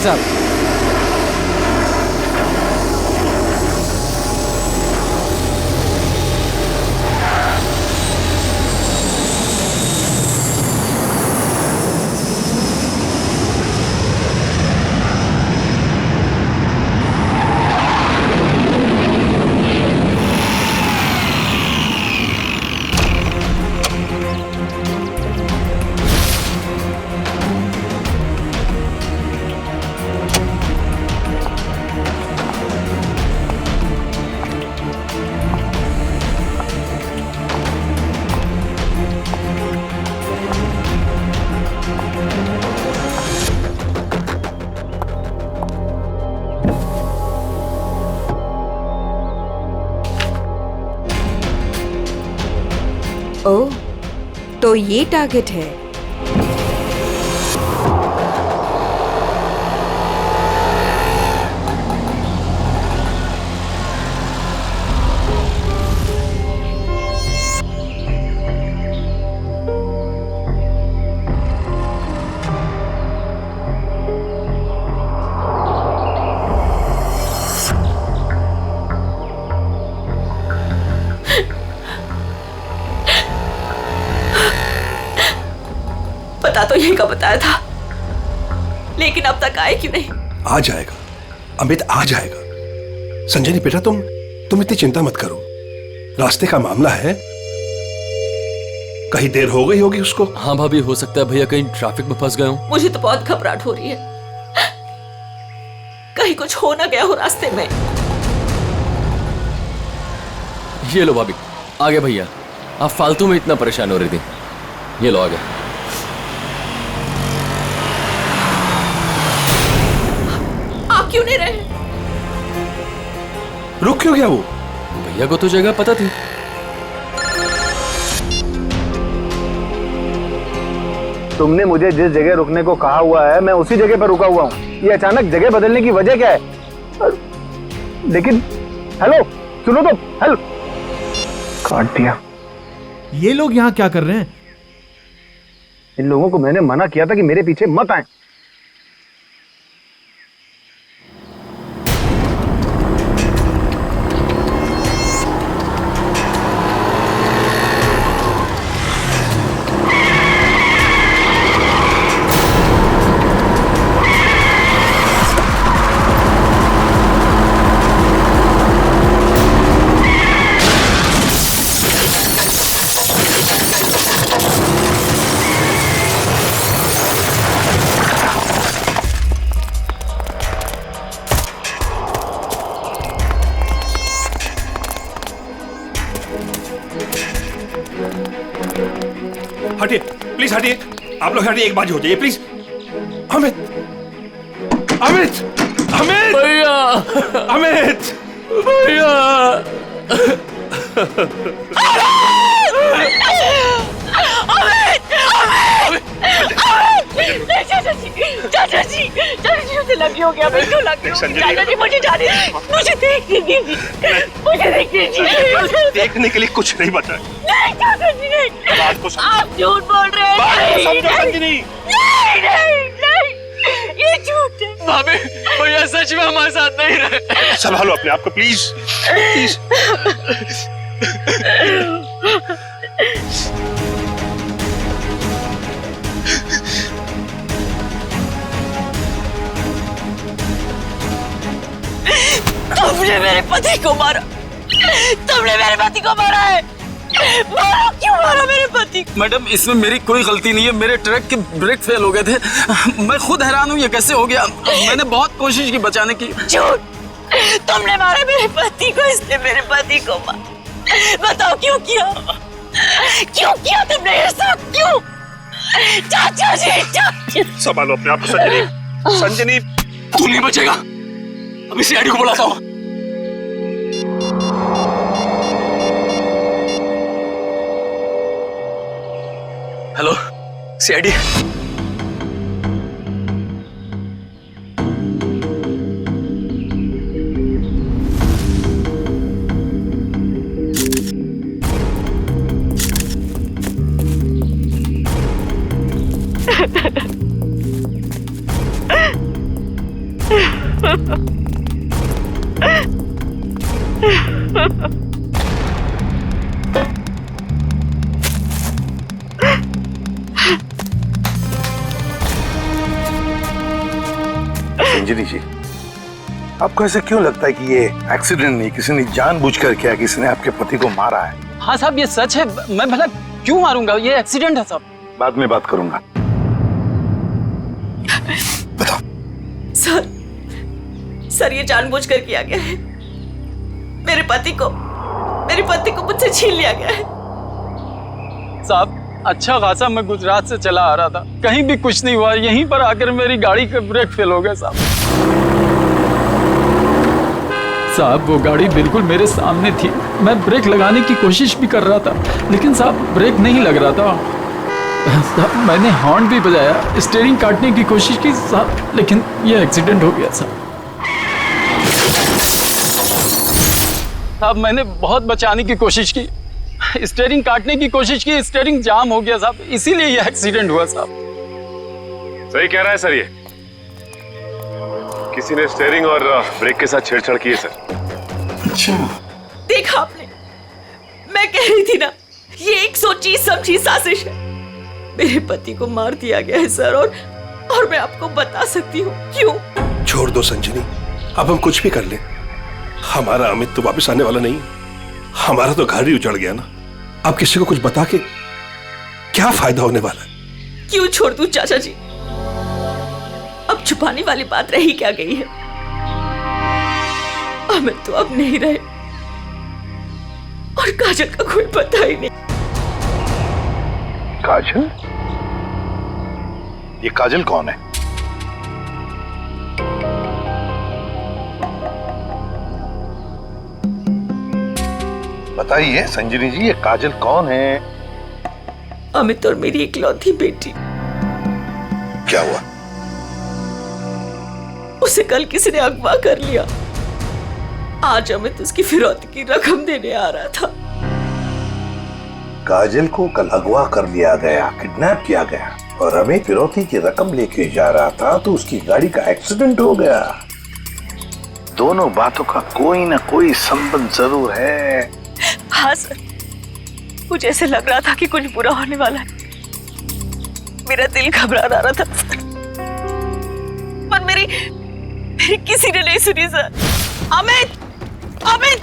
साहब। ओह, तो ये टारगेट है। पता तो यही का बताया था, लेकिन अब तक आए क्यों नहीं? आ जाएगा अमित, आ जाएगा। संजनी बेटा, तुम इतनी चिंता मत करो। रास्ते का मामला है, कहीं देर हो गई होगी उसको। हाँ भाभी, हो सकता है भैया कहीं ट्रैफिक में फंस गए हो। मुझे तो बहुत घबराहट हो रही है, कहीं कुछ हो ना गया हो रास्ते में। ये लो भाभी, आ गए भैया। आप फालतू में इतना परेशान हो रही थी। ये लो, आ गए। आप क्यों नहीं रहे? रुक क्यों गया वो? भैया को तो जगह पता थी। तुमने मुझे जिस जगह रुकने को कहा हुआ है, मैं उसी जगह पर रुका हुआ हूँ। ये अचानक जगह बदलने की वजह क्या है? लेकिन हेलो, सुनो तो। हेलो, काट दिया। ये लोग यहाँ क्या कर रहे हैं? इन लोगों को मैंने मना किया था कि मेरे पीछे मत आए। हटिए प्लीज, हटिए। आप लोग हटिए, एक बार हो जाइए प्लीज। अमित, अमित, अमित, भैया, अमित, भैया। चाचा जी, उसे लगी हो गया। चाचा जी, मुझे जाने दीजिए, मुझे देखने दीजिए, मुझे देखने दीजिए। देखने के लिए कुछ नहीं बचा। नहीं चाचा जी, नहीं। बात को समझो। आप झूठ बोल रहे हैं। समझो संजनी। नहीं, नहीं, नहीं, ये झूठ है। भाभी, भैया सच में हमारे साथ नहीं रहे। संभालो अपने आप को प्लीज, प्लीज। तुमने मेरे पति को मारा, तुमने मेरे पति को मारा है। मारो, क्यों मारा मेरे पति को? मैडम, इसमें मेरी कोई गलती नहीं है। मेरे ट्रक के ब्रेक फेल हो गए थे। मैं खुद हैरान हूँ ये कैसे हो गया। मैंने बहुत कोशिश की बचाने की। झूठ, तुमने मारा मेरे पति को, इसने मेरे पति को मारा। बताओ क्यों किया? क्यों किया तुमने ये सब? क्यों? चाचा जी, चाचा। संभालो अपने आप को संजनी। संजनी, तू नहीं बचेगा। अभी सीआईडी को बुलाता हूँ। Hello CID. संजनी जी, आपको ऐसे क्यों लगता है कि ये एक्सीडेंट नहीं, किसी ने जानबूझकर किया, किसी ने आपके पति को मारा है? हाँ साहब, ये सच है। मैं भला क्यों मारूंगा? ये एक्सीडेंट है साहब। बाद में बात करूंगा। बताओ। सर ये जानबूझकर किया गया है। मेरे पति को मुझसे छीन लिया गया है। साहब, अच्छा खासा मैं गुजरात से चला आ रहा था, कहीं भी कुछ नहीं हुआ। यहीं पर आकर मेरी गाड़ी का ब्रेक फेल हो गया साहब। साहब वो गाड़ी बिल्कुल मेरे सामने थी। मैं ब्रेक लगाने की कोशिश भी कर रहा था, लेकिन साहब ब्रेक नहीं लग रहा था। साहब मैंने हॉर्न भी बजाया, स्टीयरिंग काटने की कोशिश की साहब, लेकिन यह एक्सीडेंट हो गया साहब। साहब मैंने बहुत बचाने की कोशिश की, स्टीयरिंग काटने की कोशिश की, स्टीयरिंग जाम हो गया साहब, इसीलिए यह एक्सीडेंट हुआ साहब। सही कह रहा है सर, ये किसी ने स्टीयरिंग और ब्रेक के साथ छेड़छाड़ की है सर। अच्छा, देखा आपने, मैं कह रही थी ना, ये एक सोची समझी साजिश है। मेरे पति को मार दिया गया है सर, और मैं आपको बता सकती हूँ क्यों। छोड़ दो संजनी, अब हम कुछ भी कर ले, हमारा अमित तो वापस आने वाला नहीं। हमारा तो घर ही उजड़ गया ना। अब किसी को कुछ बता के क्या फायदा होने वाला है? क्यों छोड़ दूं चाचा जी? अब छुपाने वाली बात रही क्या गई है? अमित तो अब नहीं रहे, और काजल का कोई पता ही नहीं। काजल? ये काजल कौन है? बताइए संजनी जी, ये काजल कौन है? अमित और मेरी इकलौती बेटी। क्या हुआ? उसे कल किसी ने अगवा कर लिया। आज अमित उसकी फिरौती की रकम देने आ रहा था। काजल को कल अगवा कर लिया गया, किडनैप किया गया, और अमित फिरौती की रकम लेके जा रहा था तो उसकी गाड़ी का एक्सीडेंट हो गया। दोनों बातों का कोई ना कोई संबंध जरूर है। हाँ सर, मुझे ऐसे लग रहा था कि कुछ बुरा होने वाला है। मेरा दिल घबरा रहा था सर, पर मेरी किसी ने नहीं सुनी सर। अमित, अमित,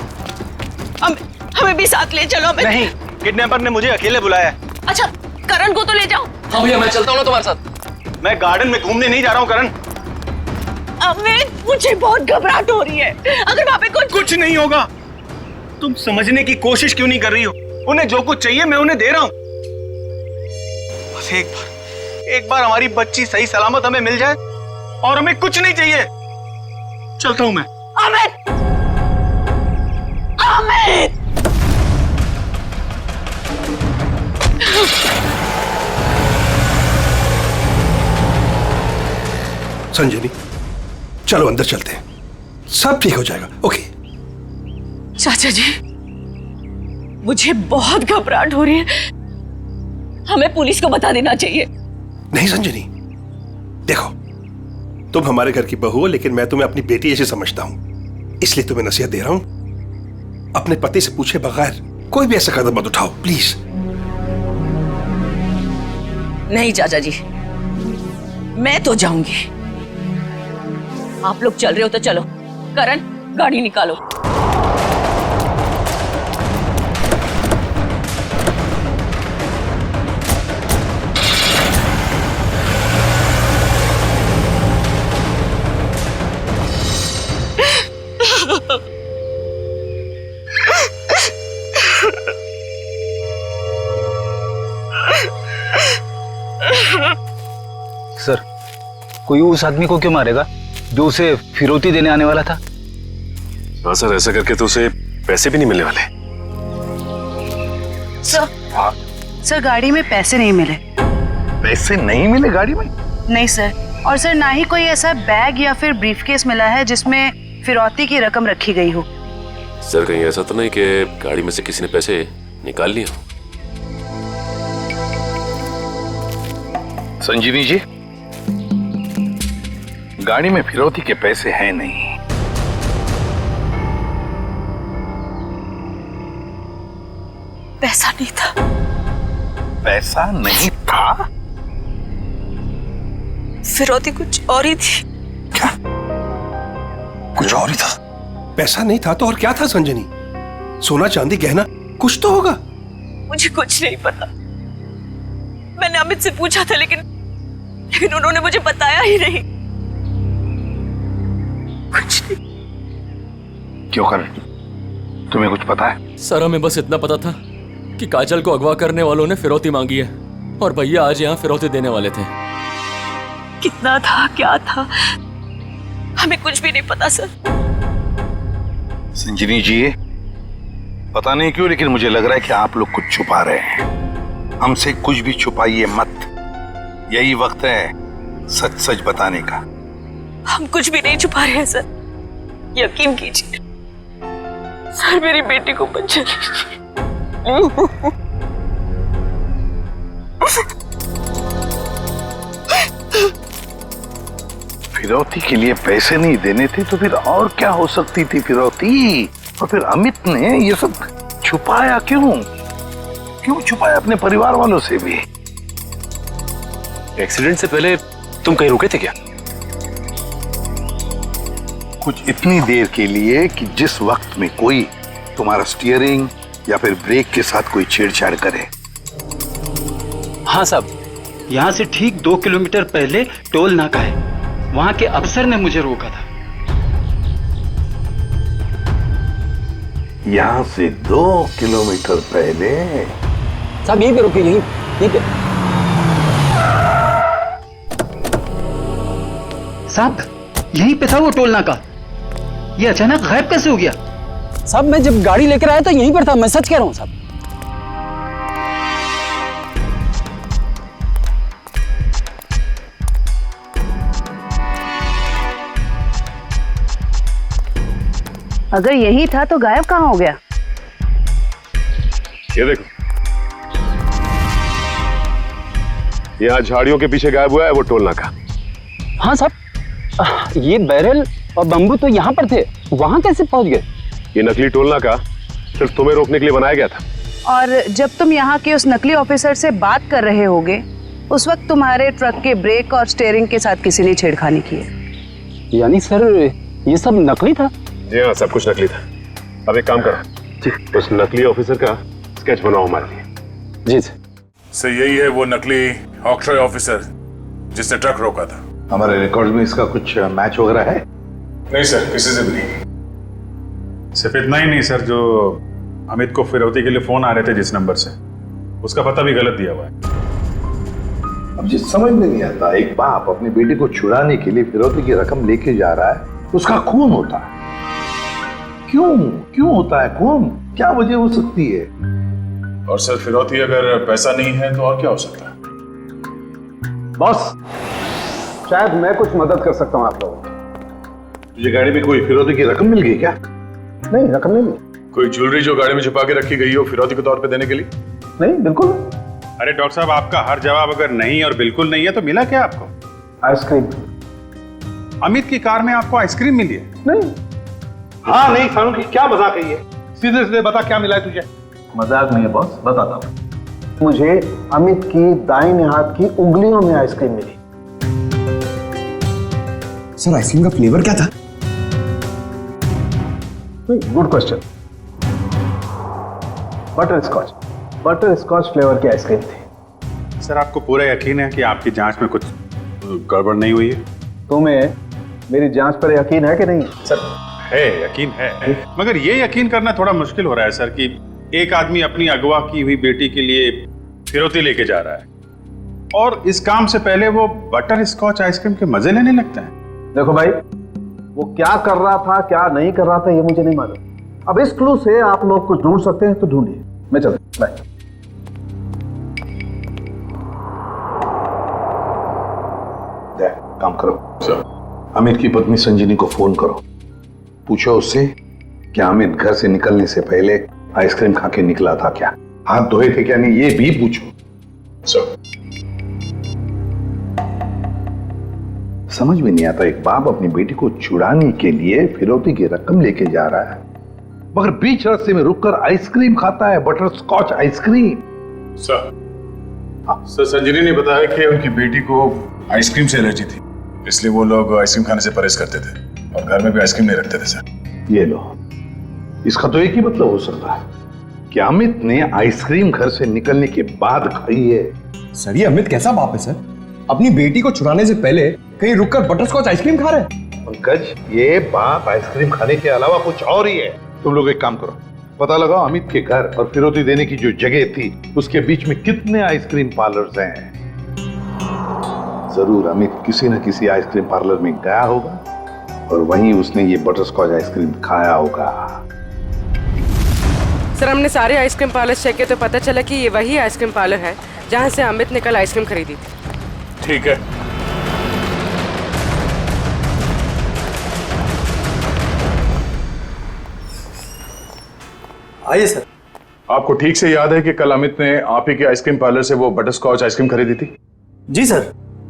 हमें भी साथ ले चलो। अमित नहीं, किडनैपर ने मुझे अकेले बुलाया। अच्छा, करण को तो ले जाओ। हाँ भैया, मैं चलता हूँ ना तुम्हारे साथ। मैं गार्डन में घूमने नहीं जा रहा हूँ करण। अमित, मुझे बहुत घबराहट हो रही है। अगर वहाँ पे कुछ नहीं होगा। तुम समझने की कोशिश क्यों नहीं कर रही हो? उन्हें जो कुछ चाहिए मैं उन्हें दे रहा हूँ। बस एक बार हमारी बच्ची सही सलामत हमें मिल जाए, और हमें कुछ नहीं चाहिए। चलता हूँ मैं। अमित, अमित, संजनी चलो अंदर चलते हैं, सब ठीक हो जाएगा। ओके चाचा जी, मुझे बहुत घबराहट हो रही है। हमें पुलिस को बता देना चाहिए। नहीं संजनी, देखो तुम हमारे घर की बहू हो, लेकिन मैं तुम्हें अपनी बेटी ऐसे समझता हूं, इसलिए तुम्हें नसीहत दे रहा हूं, अपने पति से पूछे बगैर कोई भी ऐसा कदम मत उठाओ प्लीज। नहीं चाचा जी, मैं तो जाऊंगी। आप लोग चल रहे हो तो चलो। करण, गाड़ी निकालो। सर, कोई उस आदमी को क्यों मारेगा जो उसे फिरौती देने आने वाला था? हाँ सर, ऐसा करके तो उसे पैसे भी नहीं मिलने वाले। सर गाड़ी में पैसे नहीं मिले। पैसे नहीं मिले गाड़ी में? नहीं सर, और सर ना ही कोई ऐसा बैग या फिर ब्रीफकेस मिला है जिसमें फिरौती की रकम रखी गई हो। सर कहीं ऐसा तो नहीं कि गाड़ी में से किसी ने पैसे निकाल लिए हो? संजीवी जी, गाड़ी में फिरौती के पैसे हैं नहीं। पैसा नहीं था। पैसा नहीं था? फिरौती कुछ और ही थी। क्या? कुछ और ही था? पैसा नहीं था तो और क्या था संजनी? सोना चांदी गहना कुछ तो होगा। मुझे कुछ नहीं पता। मैंने अमित से पूछा था लेकिन उन्होंने मुझे बताया ही नहीं। कुछ नहीं। क्यों कर? तुम्हें कुछ पता है? सर हमें बस इतना पता था कि काजल को अगवा करने वालों ने फिरौती मांगी है और भैया आज यहाँ फिरौती देने वाले थे। कितना था, क्या था, हमें कुछ भी नहीं पता सर। संजनी जी, पता नहीं क्यों लेकिन मुझे लग रहा है कि आप लोग कुछ छुपा रहे हैं। हमसे कुछ भी छुपाइए मत। यही वक्त है सच सच बताने का। हम कुछ भी नहीं छुपा रहे हैं सर, यकीन कीजिए। सर मेरी बेटी को बचा लीजिए। फिरौती के लिए पैसे नहीं देने थे तो फिर और क्या हो सकती थी फिरौती? और फिर अमित ने ये सब छुपाया क्यों? क्यों छुपाया अपने परिवार वालों से भी? एक्सीडेंट से पहले तुम कहीं रुके थे क्या? कुछ इतनी देर के लिए कि जिस वक्त में कोई तुम्हारा स्टीयरिंग या फिर ब्रेक के साथ कोई छेड़छाड़ करे। हाँ साहब, यहाँ से ठीक 2 किलोमीटर पहले टोल नाका है, वहाँ के अफसर ने मुझे रोका था। यहाँ से 2 किलोमीटर पहले? साहब यहीं पे रुके, यहीं पे। साहब यहीं पे था वो टोल नाका, ये अचानक गायब कैसे हो गया? साहब मैं जब गाड़ी लेकर आया था यहीं पर था, मैं सच कह रहा हूँ साहब। अगर यही था तो गायब कहाँ हो गया? ये देखो, यहाँ झाड़ियों के पीछे गायब हुआ है वो टोल नाका। हाँ साहब, ये बैरल और बम्बू तो यहाँ पर थे, वहाँ कैसे पहुँच गए? ये नकली टोल नाका सिर्फ तुम्हें रोकने के लिए बनाया गया था। और जब तुम यहाँ के उस नकली ऑफिसर से बात कर रहे होगे उस वक्त तुम्हारे ट्रक के ब्रेक और स्टीयरिंग के साथ किसी ने छेड़खानी की है। यानी सर ये सब नकली था? जी हाँ, सब कुछ नकली था। अब एक काम करो, उस नकली ऑफिसर का स्केच बनाओ हमारे लिए। जी सर। सर यही है वो नकली ऑक्ट्रॉय ऑफिसर जिसने ट्रक रोका था। हमारे रिकॉर्ड में इसका कुछ मैच वगैरह है? नहीं सर, किसी से भी नहीं। सिर्फ इतना ही नहीं सर, जो अमित को फिरौती के लिए फोन आ रहे थे जिस नंबर से, उसका पता भी गलत दिया हुआ है। अब जिस समझ में नहीं आता, एक बाप अपनी बेटी को छुड़ाने के लिए फिरौती की रकम लेके जा रहा है, उसका खून होता है। क्यों होता है खून? क्या वजह हो सकती है? और सर फिरौती अगर पैसा नहीं है तो और क्या हो सकता है? बॉस, शायद मैं कुछ मदद कर सकता हूँ आप लोगों की। तुझे गाड़ी में कोई फिरौती की रकम मिल गई क्या? नहीं, रकम नहीं मिली। कोई ज्वेलरी जो गाड़ी में छुपा के रखी गई हो फिरौती के तौर पे देने के लिए? नहीं, बिल्कुल। अरे डॉक्टर साहब, आपका हर जवाब अगर नहीं और बिल्कुल नहीं है तो मिला क्या आपको? आइसक्रीम। अमित की कार में आपको आइसक्रीम मिली है? नहीं। हाँ नहीं फारूकी, क्या मजाक है ये? सीधे सीधे बता क्या मिला है तुझे? मजाक नहीं है बॉस, बताता हूँ। मुझे अमित की दाहिने हाथ की उंगलियों में आइसक्रीम मिली। सर आइसक्रीम का फ्लेवर क्या था? Good question. Butterscotch flavour की आइसक्रीम थी। सर आपको पूरा यकीन है कि आपकी जांच में कुछ गड़बड़ नहीं हुई है? तुम्हें मेरी जांच पर यकीन है कि नहीं? सर है, यकीन है, मगर ये यकीन करना थोड़ा मुश्किल हो रहा है सर कि एक आदमी अपनी अगवा की हुई बेटी के लिए फिरौती लेके जा रहा है और इस काम से पहले वो बटर स्कॉच आइसक्रीम के मजे लेने लगता है। देखो भाई, वो क्या कर रहा था क्या नहीं कर रहा था ये मुझे नहीं मालूम। अब इस क्लू से आप लोग कुछ ढूंढ सकते हैं तो ढूंढिए। मैं चलता हूं, बाय। काम करो सर, अमित की पत्नी संजनी को फोन करो, पूछो उससे कि अमित घर से निकलने से पहले आइसक्रीम खा के निकला था क्या, हाथ धोए थे क्या नहीं, ये भी पूछो सर। समझ में नहीं आता, एक बाप अपनी बेटी को छुड़ाने के लिए फिरौती की रकम लेके जा रहा है मगर बीच रास्ते में रुककर आइसक्रीम खाता है, बटर स्कॉच आइसक्रीम। सर संजनी ने बताया कि उनकी बेटी को आइसक्रीम से एलर्जी थी, इसलिए वो लोग आइसक्रीम खाने से परहेज करते थे और घर में भी आइसक्रीम नहीं रखते थे सर। ये लो, इसका तो एक ही मतलब हो सकता है कि अमित ने आइसक्रीम घर से निकलने के बाद खाई है। सर ये अमित कैसा बाप है सर? अपनी बेटी को छुड़ाने से पहले कहीं रुककर बटरस्कॉच आइसक्रीम खा रहे हैं। पंकज, ये बाप आइसक्रीम खाने के अलावा कुछ और ही है। तुम लोग एक काम करो, पता लगाओ अमित के घर और फिरौती देने की जो जगह थी उसके बीच में कितने आइसक्रीम पार्लर्स हैं। जरूर अमित किसी न किसी आइसक्रीम पार्लर में गया होगा और वहीं उसने ये बटरस्कॉच आइसक्रीम खाया होगा। सर हमने सारे आइसक्रीम पार्लर चेक किए तो पता चला कि ये वही आइसक्रीम पार्लर है जहां से अमित ने कल आइसक्रीम खरीदी थी। ठीक है, आइए सर। आपको ठीक से याद है कि कल अमित ने आप ही के आइसक्रीम पार्लर से वो बटरस्कॉच आइसक्रीम खरीदी थी? जी सर।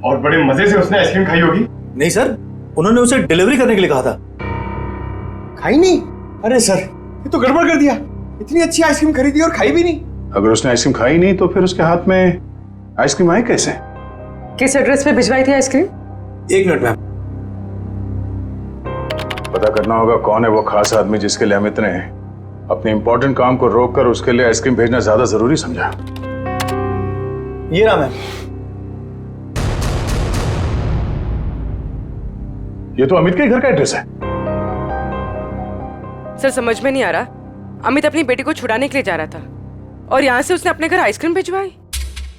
और बड़े मजे से उसने आइसक्रीम खाई होगी। नहीं सर, उन्होंने उसे डिलीवरी करने के लिए कहा था। खाई नहीं? अरे सर ये तो गड़बड़ कर दिया, इतनी अच्छी आइसक्रीम खरीदी और खाई भी नहीं। अगर उसने आइसक्रीम खाई नहीं तो फिर उसके हाथ में आइसक्रीम आई कैसे? किस एड्रेस पे भिजवाई थी आइसक्रीम? एक मिनट मैम। पता करना होगा कौन है वो खास आदमी जिसके लिए अमित ने अपने इंपॉर्टेंट काम को रोककर उसके लिए आइसक्रीम भेजना ज्यादा जरूरी समझा। ये रहा मैम। ये तो अमित के घर का एड्रेस है। सर समझ में नहीं आ रहा, अमित अपनी बेटी को छुड़ाने के लिए जा रहा था और यहाँ से उसने अपने घर आइसक्रीम भिजवाई।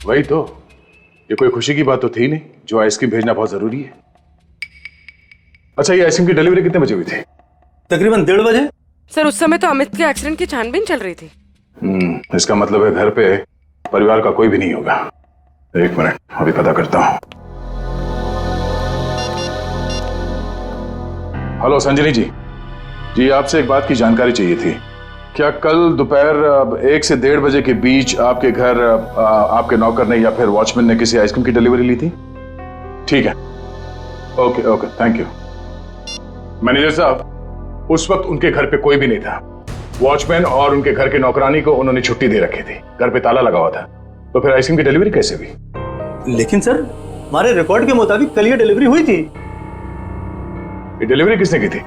वही तो, ये कोई खुशी की बात तो थी नहीं जो आइसक्रीम भेजना बहुत जरूरी है। अच्छा, ये आइसक्रीम की डिलीवरी कितने बजे हुई थी? तकरीबन 1:30 बजे। सर उस समय तो अमित के एक्सीडेंट की छानबीन चल रही थी। इसका मतलब है घर पे परिवार का कोई भी नहीं होगा। एक मिनट, अभी पता करता हूँ। हेलो संजनी जी, आपसे एक बात की जानकारी चाहिए थी। क्या कल दोपहर 1 से 1:30 बजे के बीच आपके घर आपके नौकर ने या फिर वॉचमैन ने किसी आइसक्रीम की डिलीवरी ली थी? ठीक है, ओके, थैंक यू। मैनेजर साहब, उस वक्त उनके घर पे कोई भी नहीं था। वॉचमैन और उनके घर के नौकरानी को उन्होंने छुट्टी दे रखी थी, घर पे ताला लगा हुआ था। तो फिर आइसक्रीम की डिलीवरी कैसे हुई? लेकिन सर हमारे रिकॉर्ड के मुताबिक कल ये डिलीवरी हुई थी। ये डिलीवरी किसने की थी?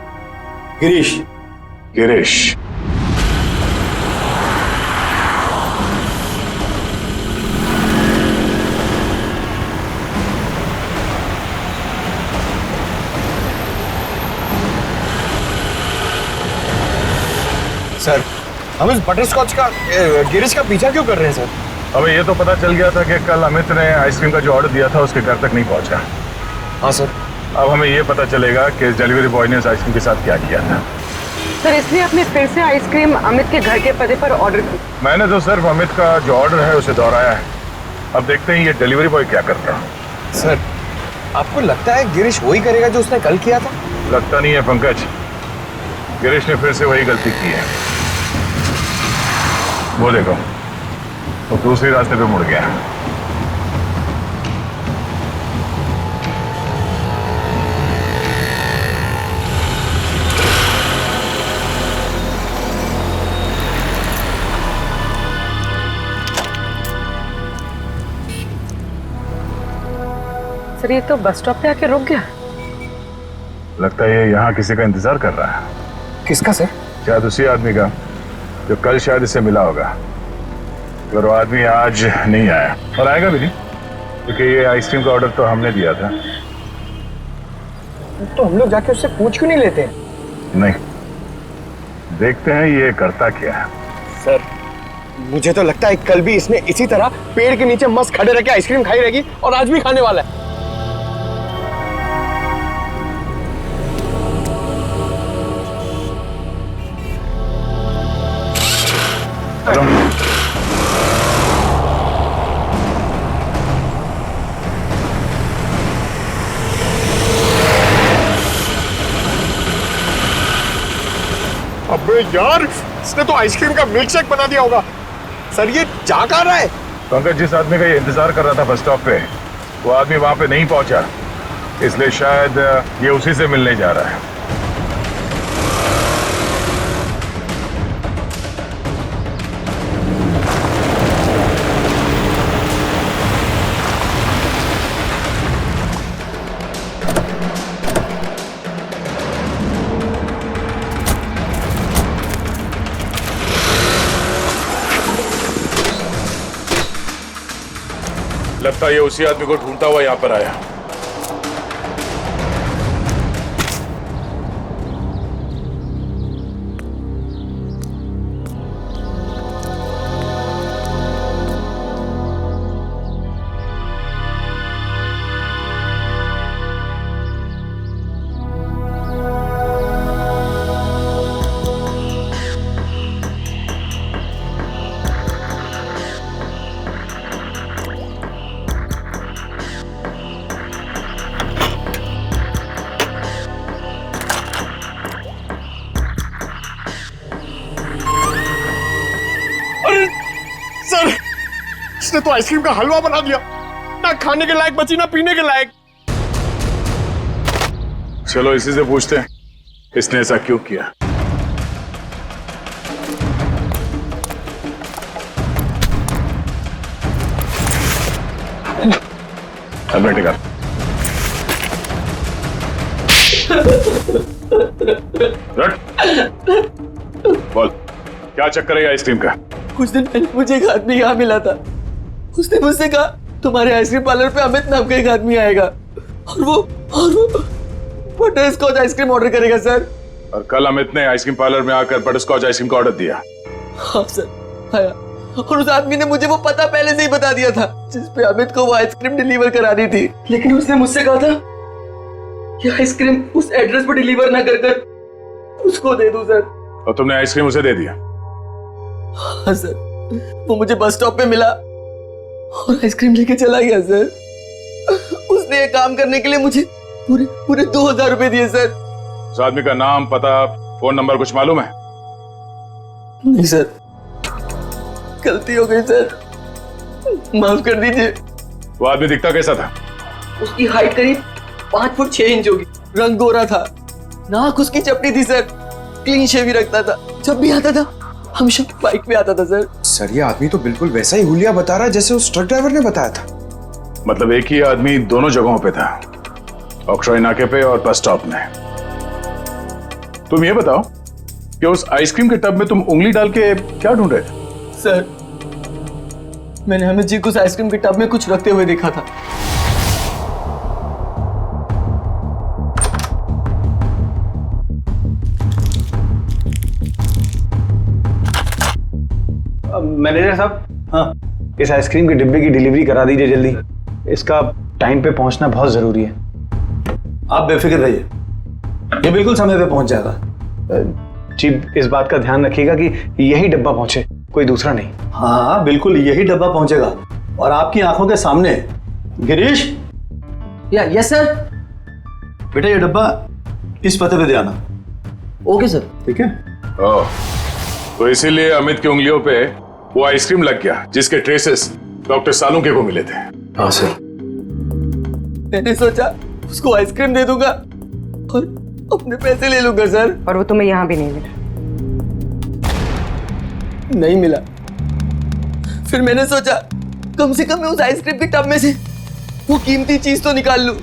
गिरीश। सर हम इस बटरस्कॉच का गिरीश का पीछा क्यों कर रहे हैं सर? हमें ये तो पता चल गया था कि कल अमित ने आइसक्रीम का जो ऑर्डर दिया था उसके घर तक नहीं पहुंचा। हाँ सर। अब हमें ये पता चलेगा कि इस डिलीवरी बॉय ने इस आइसक्रीम के साथ क्या किया था। सर इसलिए आपने फिर से आइसक्रीम अमित के घर के पते पर ऑर्डर की? मैंने तो सिर्फ अमित का जो ऑर्डर है उसे दोहराया है। अब देखते हैं ये डिलीवरी बॉय क्या करता है। सर आपको लगता है गिरीश वही करेगा जो उसने कल किया था? लगता नहीं है पंकज, गिरीश ने फिर से वही गलती की है। वो देखो, वो दूसरे रास्ते पे मुड़ गया। सर ये तो बस स्टॉप पे आके रुक गया। लगता है ये यहाँ किसी का इंतजार कर रहा है। किसका सर? शायद उसी आदमी का जो कल शायद इससे मिला होगा। पर वो आदमी आज नहीं आया और आएगा भी नहीं, क्योंकि ये आइसक्रीम का ऑर्डर तो हमने दिया था। तो हम लोग जाके उससे पूछ क्यों नहीं लेते? नहीं, देखते हैं ये करता क्या है। सर मुझे तो लगता है कल भी इसने इसी तरह पेड़ के नीचे मस्त खड़े रह के आइसक्रीम खाई रहेगी और आज भी खाने वाला है। अबे यार, इसने तो आइसक्रीम का मिल्कशेक बना दिया होगा। सर ये जा कहाँ रहा है? पंकज, जिस आदमी का ये इंतजार कर रहा था बस स्टॉप पे, वो आदमी वहां पे नहीं पहुंचा, इसलिए शायद ये उसी से मिलने जा रहा है। लगता है ये उसी आदमी को ढूंढता हुआ यहाँ पर आया। सर, इसने तो आइसक्रीम का हलवा बना दिया, ना खाने के लायक बची ना पीने के लायक। चलो इसी से पूछते हैं इसने ऐसा क्यों किया। हेलमेट निकाल। बोल क्या चक्कर है आइसक्रीम का? कुछ दिन पहले मुझे एक आदमी यहाँ मिला था। उसने मुझसे कहा तुम्हारे आइसक्रीम पार्लर पे अमित नाम का एक आदमी आएगा और वो बटर स्कॉच आइसक्रीम ऑर्डर करेगा सर। और कल अमित ने आइसक्रीम पार्लर में आकर बटर स्कॉच आइसक्रीम का ऑर्डर दिया। हाँ सर आया, और उस आदमी ने मुझे वो पता पहले से ही बता दिया था जिस पे अमित को वो आइसक्रीम डिलीवर करानी थी। लेकिन उसने मुझसे कहा था कि आइसक्रीम उस एड्रेस पर डिलीवर ना कर उसको दे दूं सर। और तुमने आइसक्रीम उसे दे दिया? हाँ सर, वो मुझे बस स्टॉप पे मिला और आइसक्रीम लेके चला गया सर। उसने ये काम करने के लिए मुझे पूरे 2000 रुपए दिए सर। उस आदमी का नाम, पता, फोन नंबर कुछ मालूम है? नहीं सर, गलती हो गई सर, माफ कर दीजिए। वो आदमी दिखता कैसा था? उसकी हाइट करीब 5 फुट 6 इंच होगी, रंग गोरा था, नाक उसकी चपटी थी सर, क्लीन शेव ही रखता था, जब भी आता था हमेशा बाइक पे आता था सर। सर ये आदमी तो बिल्कुल वैसा ही हुलिया बता रहा है जैसे उस ट्रक ड्राइवर ने बताया था। मतलब एक ही आदमी दोनों जगहों पे था, ऑक्ट्रॉय नाके पे और बस स्टॉप में। तुम ये बताओ कि उस आइसक्रीम के टब में तुम उंगली डाल के क्या ढूंढ रहे थे? सर मैंने अमित जी को उस आइसक्रीम के टब में कुछ रखते हुए देखा था। मैनेजर साहब, हाँ इस आइसक्रीम के डिब्बे की डिलीवरी करा दीजिए जल्दी। इसका टाइम पे पहुंचना बहुत जरूरी है। आप बेफिक्र रहिए, ये बिल्कुल समय पे पहुंच जाएगा। जी इस बात का ध्यान रखिएगा कि यही डब्बा पहुंचे, कोई दूसरा नहीं। हाँ बिल्कुल यही डब्बा पहुंचेगा और आपकी आंखों के सामने। Girish, yes sir. बेटा ये डब्बा इस पते पे दे आना। Okay sir. ठीक है। ओह, तो इसीलिए अमित की उंगलियों पे वो आइसक्रीम लग गया जिसके ट्रेसेस डॉक्टर सालुंके को मिले थे। हाँ सर। मैंने सोचा उसको आइसक्रीम दे दूंगा और अपने पैसे ले लूंगा सर। और वो तुम्हें यहाँ भी नहीं मिला? नहीं मिला। फिर मैंने सोचा कम से कम मैं उस आइसक्रीम के टब में से वो कीमती चीज तो निकाल लूं।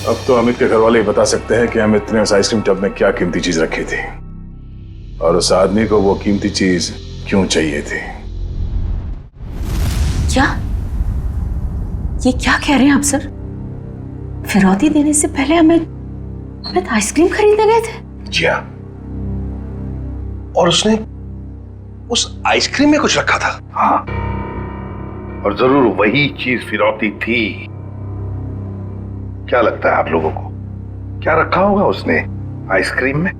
अब तो अमित के घर वाले ही बता सकते हैं कि अमित ने उस आइसक्रीम टब में क्या कीमती चीज रखी थी और उस आदमी को वो कीमती चीज क्यों चाहिए थी। क्या ये क्या कह रहे हैं आप सर? फिरौती देने से पहले अमित आइसक्रीम खरीदने गए थे? जी हाँ, और उसने उस आइसक्रीम में कुछ रखा था। हाँ, और जरूर वही चीज फिरौती थी। क्या लगता है आप लोगों को, क्या रखा होगा उसने आइसक्रीम में?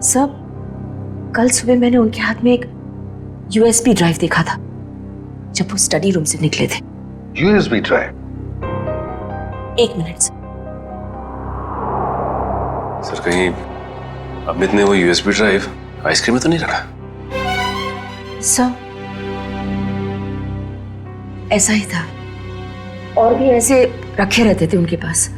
सब कल सुबह मैंने उनके हाथ में एक यूएसबी ड्राइव देखा था जब वो स्टडी रूम से निकले थे। USB drive? 1 मिनट सर, कहीं अमित ने वो यूएसबी ड्राइव आइसक्रीम में तो नहीं रखा? सर ऐसा ही था, और भी ऐसे रखे रहते थे उनके पास।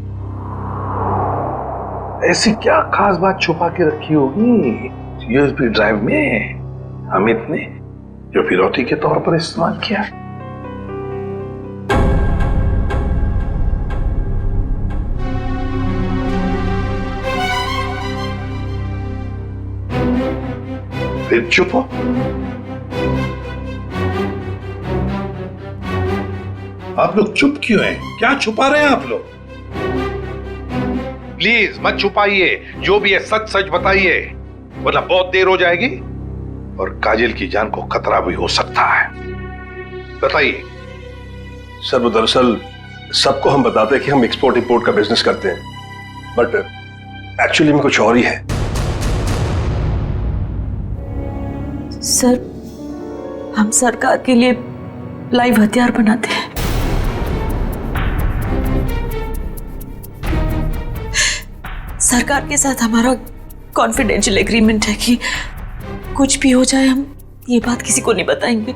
ऐसी क्या खास बात छुपा के रखी होगी यूएसबी ड्राइव में अमित ने, जो फिरौती के तौर पर इस्तेमाल किया? फिर चुप हो, आप लोग चुप क्यों हैं? क्या छुपा रहे हैं आप लोग? प्लीज मत छुपाइए, जो भी है सच सच बताइए, वरना बहुत देर हो जाएगी और काजल की जान को खतरा भी हो सकता है। बताइए। सर वो दरअसल सबको हम बताते हैं कि हम एक्सपोर्ट इंपोर्ट का बिजनेस करते हैं, बट एक्चुअली में कुछ और ही है। सर, हम सरकार के लिए लाइव हथियार बनाते हैं। सरकार के साथ हमारा कॉन्फिडेंशियल एग्रीमेंट है कि कुछ भी हो जाए हम ये बात किसी को नहीं बताएंगे।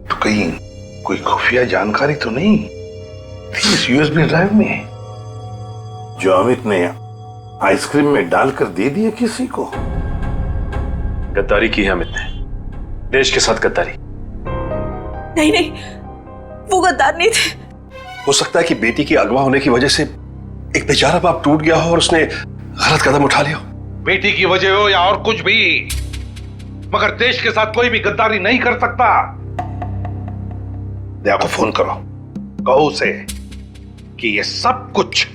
तो कहीं कोई खुफिया जानकारी तो नहीं थी इस यूएसबी ड्राइव में जो अमित ने आइसक्रीम में डालकर दे दिया किसी को? गद्दारी की है अमित ने, देश के साथ गद्दारी। नहीं नहीं, वो गद्दार नहीं थे। हो सकता है कि बेटी के अगवा होने की वजह से एक बेचारा बाप टूट गया हो और उसने गलत कदम उठा लिया हो। बेटी की वजह हो या और कुछ भी, मगर देश के साथ कोई भी गद्दारी नहीं कर सकता। दया को फोन करो, कहो उसे कि ये सब कुछ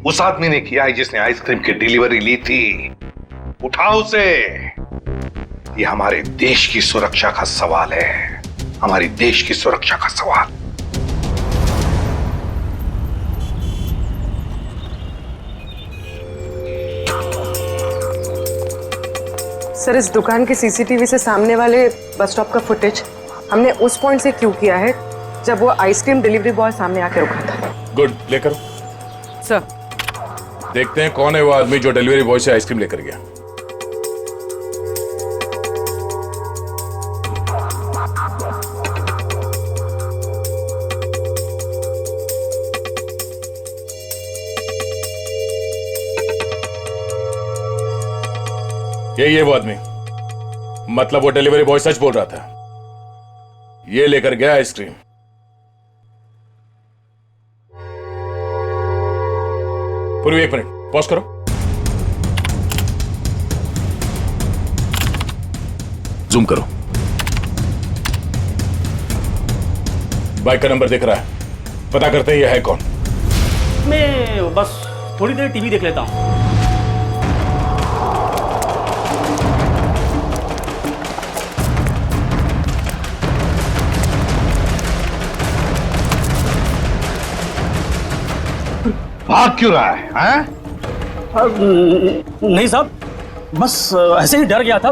उस आदमी ने किया है जिसने आइसक्रीम की डिलीवरी ली थी। उठाओ उसे। ये हमारे देश की सुरक्षा का सवाल है, हमारी देश की सुरक्षा का सवाल। सर, इस दुकान के सीसीटीवी से सामने वाले बस स्टॉप का फुटेज हमने उस पॉइंट से क्यों किया है जब वो आइसक्रीम डिलीवरी बॉय सामने आके रुका था। गुड, लेकर सर देखते हैं कौन है वो आदमी जो डिलीवरी बॉय से आइसक्रीम लेकर गया। ये वो आदमी, मतलब वो डिलीवरी बॉय सच बोल रहा था, ये लेकर गया आइसक्रीम। पूर्वी एक मिनट पॉज करो। जूम करो। बाइक का नंबर दिख रहा है, पता करते हैं ये है कौन। मैं बस थोड़ी देर टीवी देख लेता हूं। भाग क्यों रहा है? नहीं साहब, बस ऐसे ही डर गया था।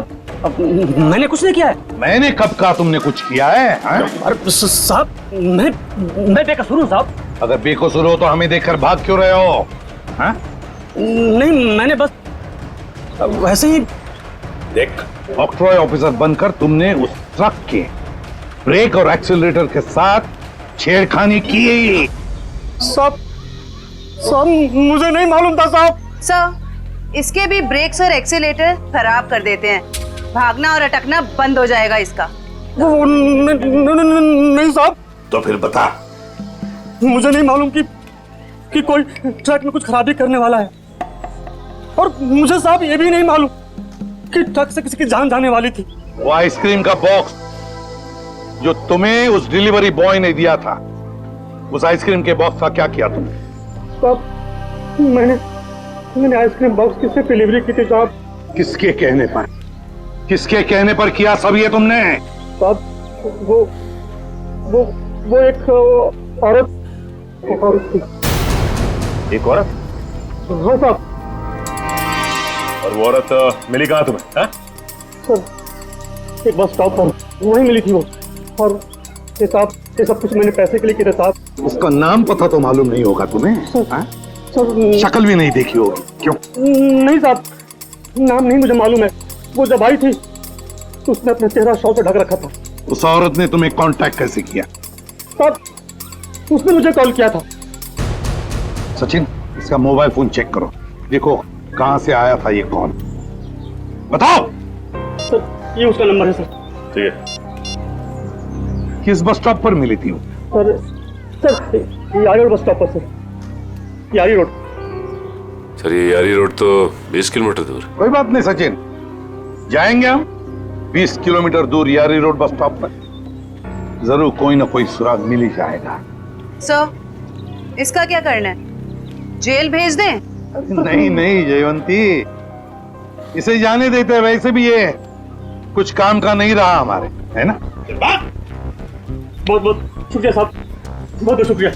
मैंने कुछ नहीं किया है। मैंने कब कहा तुमने कुछ किया है? अरे साहब, मैं बेकसूर हूँ साहब। अगर बेकसूर हो तो हमें देखकर भाग क्यों रहे हो? नहीं, मैंने बस वैसे ही। देख, ऑक्ट्रॉय ऑफिसर बनकर तुमने उस ट्रक के ब्रेक और एक्सीलरेटर के साथ छेड़खानी की। साहब मुझे नहीं मालूम था साहब। सर, इसके भी ब्रेक्स और एक्सीलेटर खराब कर देते हैं, भागना और अटकना बंद हो जाएगा इसका। नहीं साहब। तो फिर बता। मुझे नहीं मालूम कि कोई ट्रक में कुछ खराबी करने वाला है, और मुझे साहब ये भी नहीं मालूम कि ट्रक से किसी की जान जाने वाली थी। वो आइसक्रीम का बॉक्स जो तुम्हें उस डिलीवरी बॉय ने दिया था, उस आइसक्रीम के बॉक्स का क्या किया तुमने? साहब, मैंने आइसक्रीम बॉक्स किससे डिलीवरी की थी साहब? किसके कहने पर? किसके कहने पर किया सब ये तुमने? साहब, वो एक औरत थी। एक औरत? हाँ साहब। और वो औरत मिली कहाँ तुम्हें? सर, एक बस स्टॉप पर वहीं मिली थी वो, और ये साहब, ये सब कुछ मैंने पैसे के लिए किया साहब। उसका नाम पता तो मालूम नहीं होगा तुम्हें? शक्ल भी नहीं देखी होगी, क्यों? नहीं साहब, नाम नहीं मुझे मालूम है। वो जब आई थी तो उसने अपना चेहरा शॉल से ढक रखा था। उस औरत ने तुम्हें कांटेक्ट कैसे किया? साहब, उसने मुझे कॉल किया था। सचिन, इसका मोबाइल फोन चेक करो, देखो कहां से आया था ये कॉल। बताओ। सर, ये उसका नंबर है सर। ठीक है। किस बस स्टॉप पर मिली थी वो? सर, यारी रोड बस स्टॉप पर सर। यारी रोड। सर, ये यारी रोड तो 20 किलोमीटर दूर। कोई बात नहीं सचिन, जाएंगे हम 20 किलोमीटर दूर यारी रोड बस स्टॉप पर। जरूर कोई ना कोई सुराग मिल ही जाएगा। सर, इसका क्या करना है? जेल भेज दें? नहीं नहीं जयवंती, इसे जाने देते हैं। वैसे भी ये कुछ काम का नहीं रहा हमारे, है ना? बहुत बहुत शुक्रिया साहब, बहुत बहुत शुक्रिया।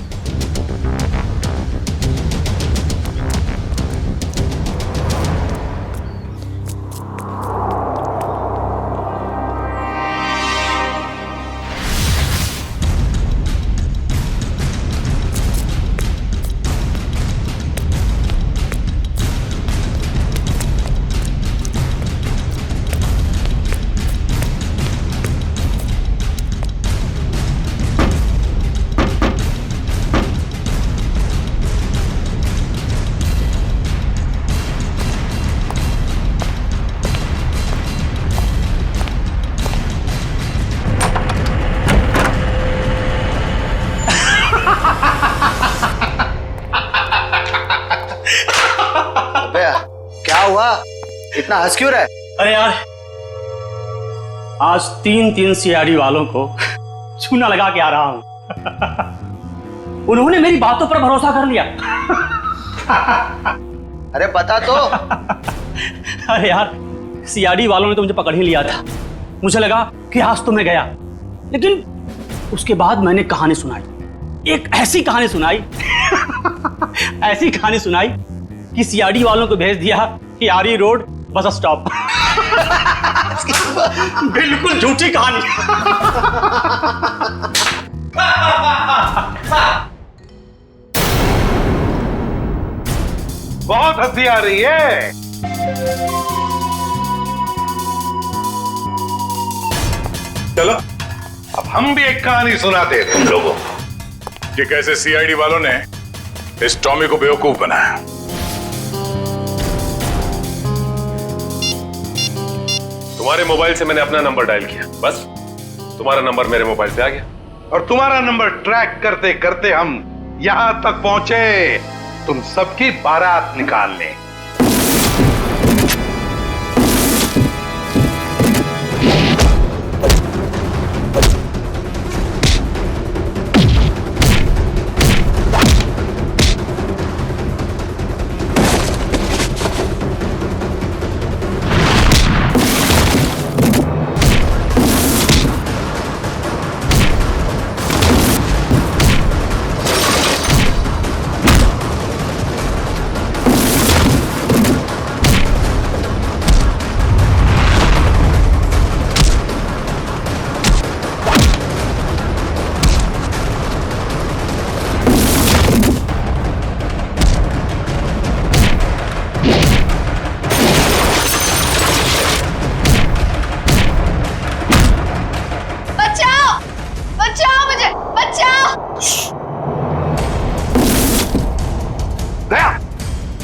क्या हुआ, इतना हंस क्यों रहा है? अरे यार, आज 3 सीआईडी वालों को चूना लगा के आ रहा हूं। उन्होंने मेरी बातों पर भरोसा कर लिया। अरे बता तो। अरे यार, सीआईडी वालों ने तो मुझे पकड़ ही लिया था। मुझे लगा कि आज तो मैं गया, लेकिन उसके बाद मैंने कहानी सुनाई, एक ऐसी कहानी सुनाई ऐसी कहानी सुनाई कि सीआईडी वालों को भेज दिया यारी रोड बस स्टॉप। बिल्कुल झूठी कहानी। बहुत हंसी आ रही है। चलो अब हम भी एक कहानी सुनाते हैं तुम लोगों को कि कैसे सीआईडी वालों ने इस टॉमी को बेवकूफ बनाया। तुम्हारे मोबाइल से मैंने अपना नंबर डायल किया, बस तुम्हारा नंबर मेरे मोबाइल पे आ गया और तुम्हारा नंबर ट्रैक करते करते हम यहां तक पहुंचे तुम सबकी बारात निकालने।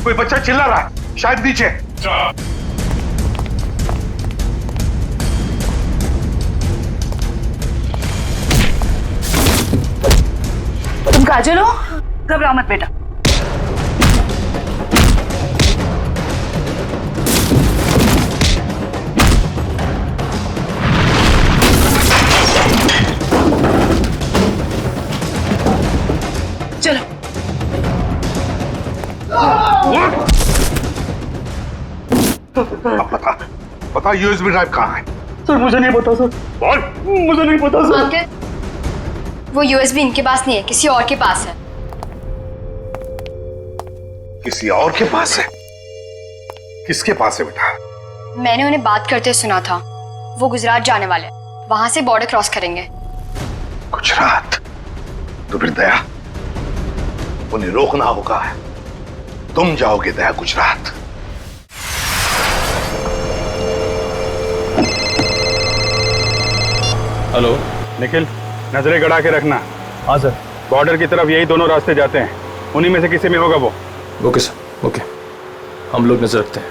कोई बच्चा चिल्ला रहा है, शायद नीचे। तुम काजल हो? घबराओ मत बेटा। चलो। अब पता यूएसबी ड्राइव कहाँ है? सर मुझे नहीं पता सर। बोल। मुझे नहीं पता सर। अंकल, वो यूएसबी इनके पास नहीं है, किसी और के पास है। किसी और के पास है? किसके पास है बेटा? मैंने उन्हें बात करते सुना था, वो गुजरात जाने वाले, वहां से बॉर्डर क्रॉस करेंगे। गुजरात? तो फिर दया, उन्हें रोकना होगा। तुम जाओगे दया गुजरात। हेलो निखिल, नजरें गड़ा के रखना। हाँ सर। बॉर्डर की तरफ यही दोनों रास्ते जाते हैं, उन्हीं में से किसी में होगा वो। ओके सर, ओके, हम लोग नजर रखते हैं।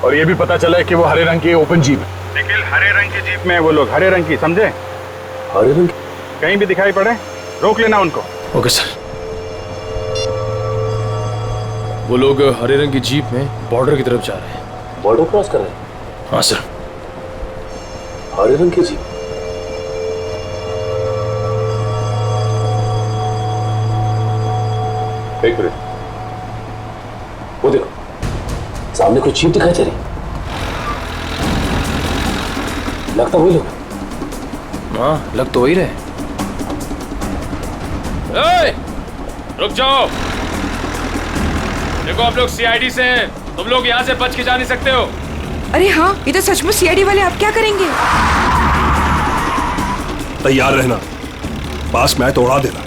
और ये भी पता चला है कि वो हरे रंग की ओपन जीप है। निखिल, हरे रंग की जीप में वो लोग, हरे रंग की, समझे? हरे रंग? कहीं भी दिखाई पड़े रोक लेना उनको। Okay sir. वो लोग हरे रंग की जीप में बॉर्डर की तरफ जा रहे हैं। बॉर्डर क्रॉस कर रहे हैं? हाँ सर। हरे रंग की जीप? एक मिनट, वो देखो सामने कोई चीप दिखाई दे रही। लगता वही लोग। हाँ, लग तो वही रहे। रुक जाओ। देखो आप लोग सीआईडी से हैं, तुम लोग यहाँ से बच के जा नहीं सकते हो। अरे हाँ, ये तो सचमुच सीआईडी वाले। आप क्या करेंगे? तैयार रहना, पास मैं तो उड़ा देना।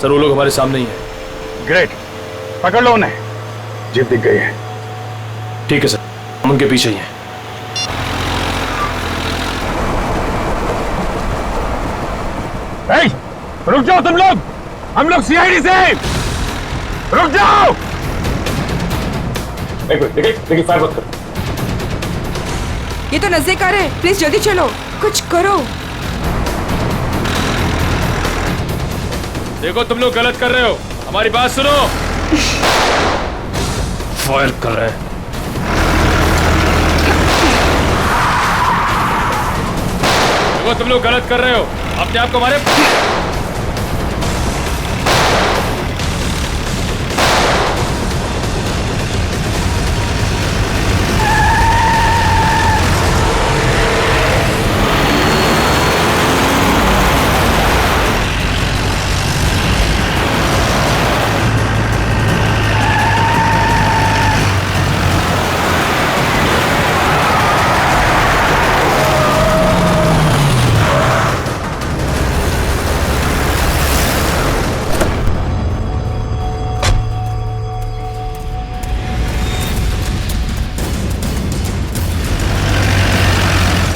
सर वो लोग हमारे सामने ही हैं। ग्रेट, पकड़ लो उन्हें। जीप दिख गई है। ठीक है सर, हम उनके पीछे ही हैं। रुक जाओ तुम लोग, हम लोग सीआईडी से। रुक जाओ। एक मिनट, देखिए फायर मत करो। ये तो नजदीक आ रहे हैं, प्लीज जल्दी चलो, कुछ करो। देखो तुम लोग गलत कर रहे हो, हमारी बात सुनो। फायर कर रहे हैं। देखो तुम लोग गलत कर रहे हो, अपने आप को मारे।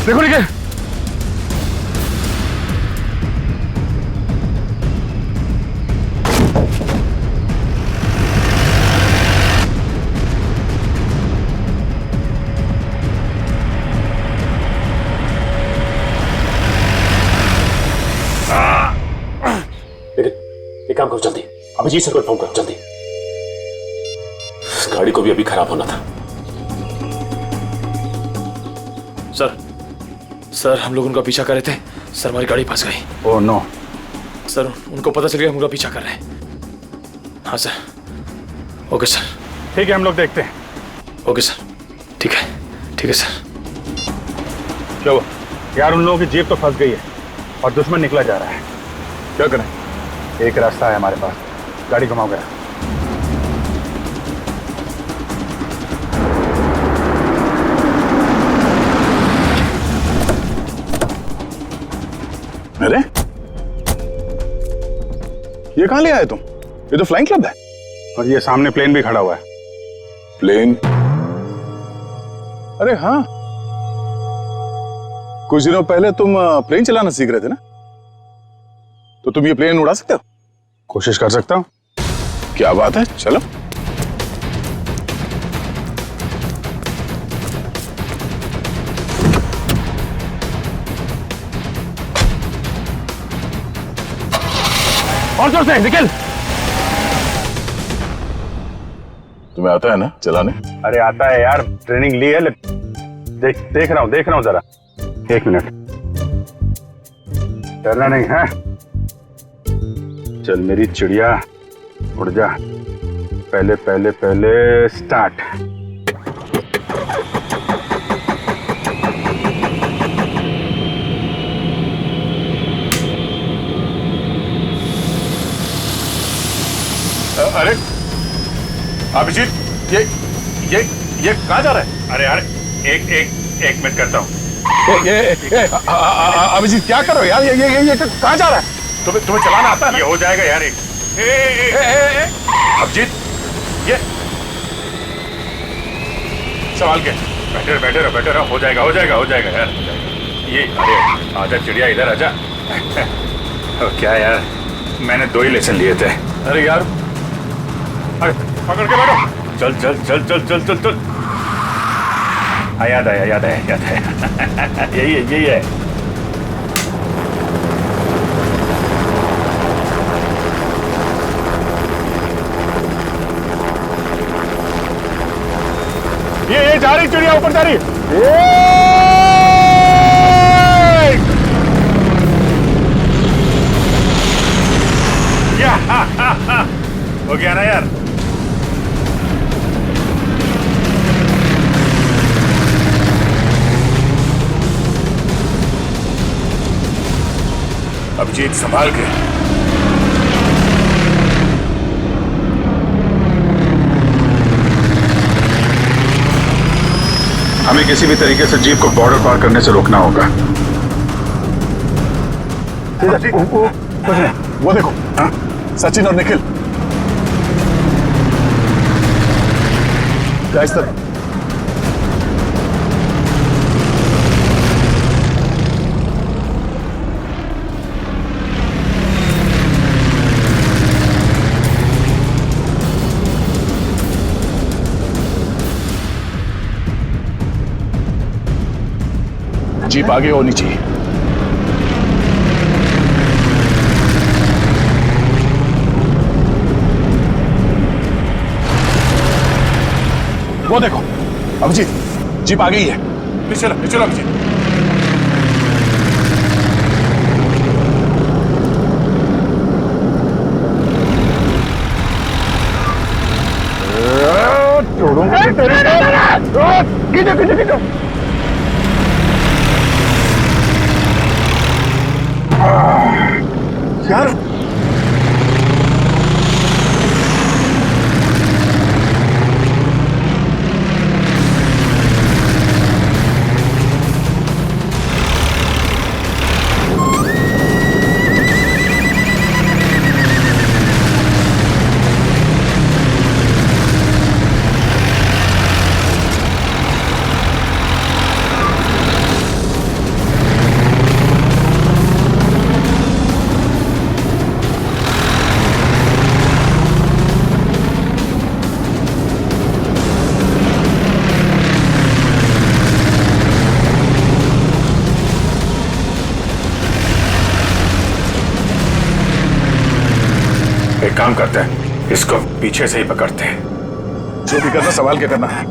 देखो नीचे। एक काम करो जल्दी, अभिजीत सर को इन्फॉर्म करो जल्दी। इस गाड़ी को भी अभी खराब होना था। सर हम लोग उनका पीछा कर रहे थे, सर हमारी गाड़ी फंस गई। Oh no. सर उनको पता चल गया हम उनका पीछा कर रहे हैं। हाँ सर। Okay sir. ठीक है, हम लोग देखते हैं। ओके सर, ठीक है सर। क्या हुआ यार? उन लोगों की जीप तो फंस गई है और दुश्मन निकला जा रहा है। क्या करें? एक रास्ता है हमारे पास, गाड़ी घुमाओ गया। अरे ये कहां ले आए तुम? ये तो फ्लाइंग क्लब है। और ये सामने प्लेन भी खड़ा हुआ है। प्लेन? अरे हाँ, कुछ दिनों पहले तुम प्लेन चलाना सीख रहे थे ना, तो तुम ये प्लेन उड़ा सकते हो? कोशिश कर सकता हूं। क्या बात है, चलो। और जोर से निकल। तुम्हें आता है ना चलाने? अरे आता है यार, ट्रेनिंग ली है। देख रहा हूं जरा। एक मिनट, डरना नहीं है। चल मेरी चिड़िया, उड़ जा। पहले स्टार्ट। अरे अभिजीत, ये कहाँ जा रहा है? अरे यार एक मिनट करता हूँ। अभिजीत क्या कर रहे हो यार? ये कहाँ जा रहा है? तुम्हें चलाना आता है? ये हो जाएगा यार। अभिजीत, ये सवाल क्या? बैठे रहो। हो जाएगा यार। ये अरे आजा चिड़िया, इधर आजा। क्या यार, मैंने 2 ही लेसन लिए थे। अरे यार, अरे पकड़ के बैठो। चल। याद आया। यही है। ये जा रही चिड़िया, ऊपर जा रही। अभिजीत संभाल के। हमें किसी भी तरीके से जीप को बॉर्डर पार करने से रोकना होगा। वो देखो, हाँ? सचिन और निखिल क्या इस तरह? जीप आगे होनी चाहिए। वो देखो अभिजीत, जीप आ गई है। चलो चलो अभिजीत। खींचो। यार एक काम करते हैं, इसको पीछे से ही पकड़ते हैं। जो भी करना संभाल के करना है।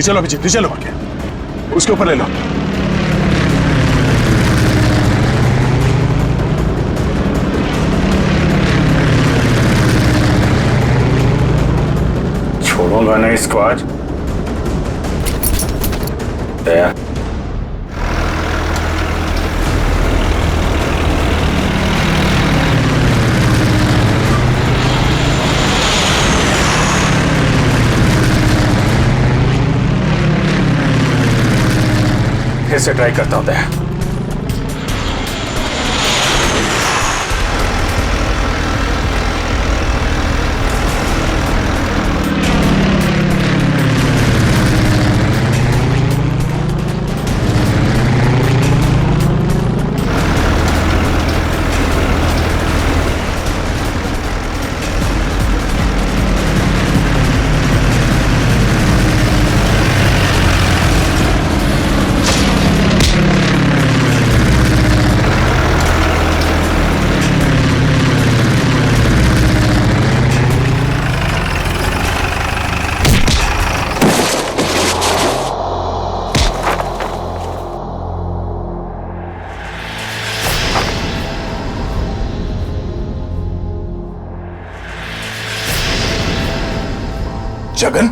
चलो अभिजीत, चलो उसके ऊपर ले लो। छोड़ूंगा नहीं इसको आज। दया फिर से ट्राई करता हूं। दया जगन,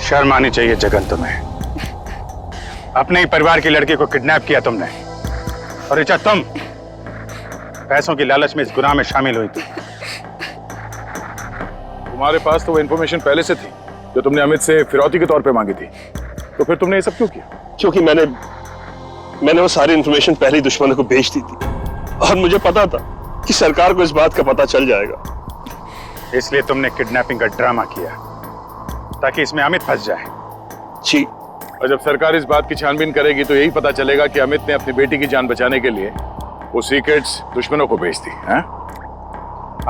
शर्म आनी चाहिए जगन तुम्हें। अपने ही परिवार की लड़की को किडनैप किया तुमने, और ऋचा तुम पैसों की लालच में इस गुनाह में शामिल हुई थी। तुम्हारे पास तो वो इन्फॉर्मेशन पहले से थी जो तुमने अमित से फिरौती के तौर पे मांगी थी, तो फिर तुमने ये सब क्यों किया? क्योंकि मैंने वो सारी इन्फॉर्मेशन पहले ही दुश्मनों को भेज दी थी, और मुझे पता था कि सरकार को इस बात का पता चल जाएगा। इसलिए तुमने किडनैपिंग का ड्रामा किया ताकि इसमें अमित फंस जाए। जी, और जब सरकार इस बात की छानबीन करेगी तो यही पता चलेगा कि अमित ने अपनी बेटी की जान बचाने के लिए वो सीक्रेट्स दुश्मनों को भेज दी।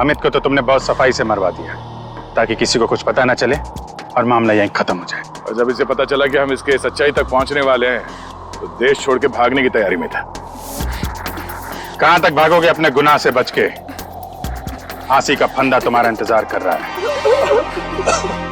अमित को तो तुमने बहुत सफाई से मरवा दिया ताकि किसी को कुछ पता ना चले और मामला यहीं खत्म हो जाए। और जब इसे पता चला कि हम इसके सच्चाई तक पहुंचने वाले हैं तो देश छोड़ के भागने की तैयारी में था। कहां तक भागोगे अपने गुनाह से बच के? फांसी का फंदा तुम्हारा इंतजार कर रहा है।